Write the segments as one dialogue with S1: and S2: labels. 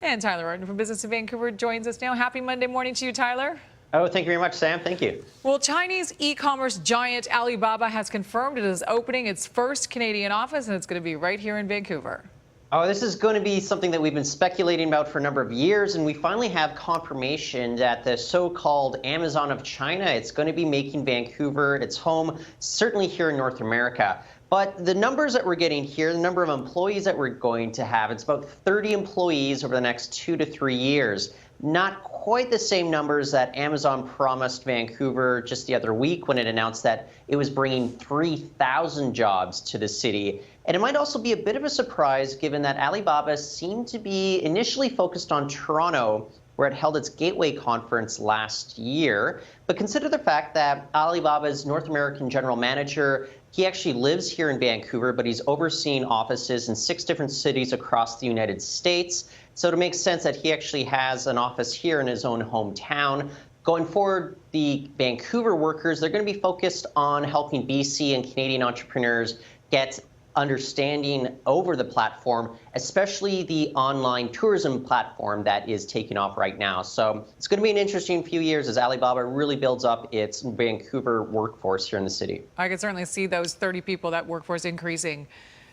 S1: And Tyler Orton from Business in Vancouver joins us now. Happy Monday morning to you, Tyler.
S2: Oh, thank you very much, Sam. Thank you.
S1: Well, Chinese e-commerce giant Alibaba has confirmed it is opening its first Canadian office, and it's going to be right here in Vancouver.
S2: Oh, this is going to be something that we've been speculating about for a number of years, and we finally have confirmation that the so-called Amazon of China, it's going to be making Vancouver its home, certainly here in North America. But the numbers that we're getting here, the number of employees that we're going to have, it's about 30 employees over the next 2 to 3 years. Not quite the same numbers that Amazon promised Vancouver just the other week when it announced that it was bringing 3,000 jobs to the city. And it might also be a bit of a surprise given that Alibaba seemed to be initially focused on Toronto, where it held its Gateway conference last year. But consider the fact that Alibaba's North American general manager, he actually lives here in Vancouver, but he's overseeing offices in 6 different cities across the United States. So it makes sense that he actually has an office here in his own hometown. Going forward, the Vancouver workers, they're going to be focused on helping BC and Canadian entrepreneurs get understanding over the platform, especially the online tourism platform that is taking off right now. So it's going to be an interesting few years as Alibaba really builds up its Vancouver workforce here in the city.
S1: I could certainly see those 30 people, that workforce increasing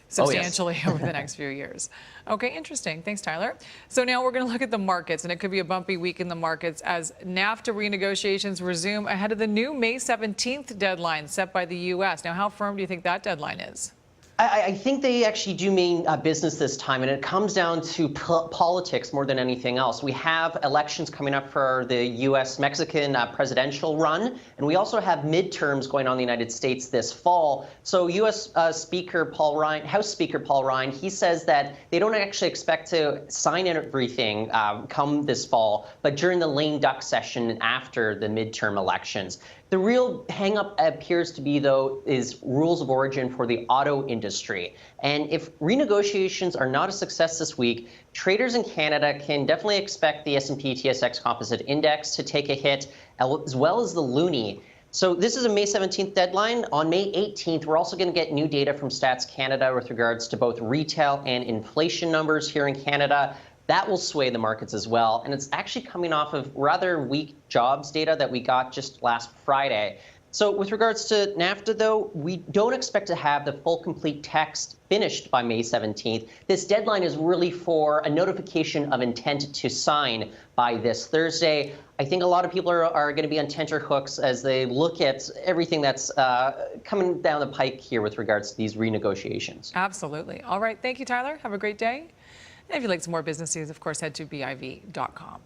S1: substantially over the next few years. Okay, interesting. Thanks, Tyler. So now we're going to look at the markets, and it could be a bumpy week in the markets as NAFTA renegotiations resume ahead of the new May 17th deadline set by the U.S. Now, how firm do you think that deadline is?
S2: I think they actually do mean business this time, and it comes down to politics more than anything else. We have elections coming up for the U.S.-Mexican presidential run, and we also have midterms going on in the United States this fall. So U.S. House Speaker Paul Ryan, he says that they don't actually expect to sign everything come this fall, but during the lame duck session after the midterm elections. The real hang-up appears to be, though, is rules of origin for the auto industry. And if renegotiations are not a success this week, traders in Canada can definitely expect the S&P TSX Composite Index to take a hit, as well as the loonie. So this is a May 17th deadline. On May 18th, we're also going to get new data from Stats Canada with regards to both retail and inflation numbers here in Canada. That will sway the markets as well. And it's actually coming off of rather weak jobs data that we got just last Friday. So with regards to NAFTA, though, we don't expect to have the full complete text finished by May 17th. This deadline is really for a notification of intent to sign by this Thursday. I think a lot of people are going to be on tenterhooks as they look at everything that's coming down the pike here with regards to these renegotiations.
S1: Absolutely. All right. Thank you, Tyler. Have a great day. And if you'd like some more business news, of course, head to BIV.com.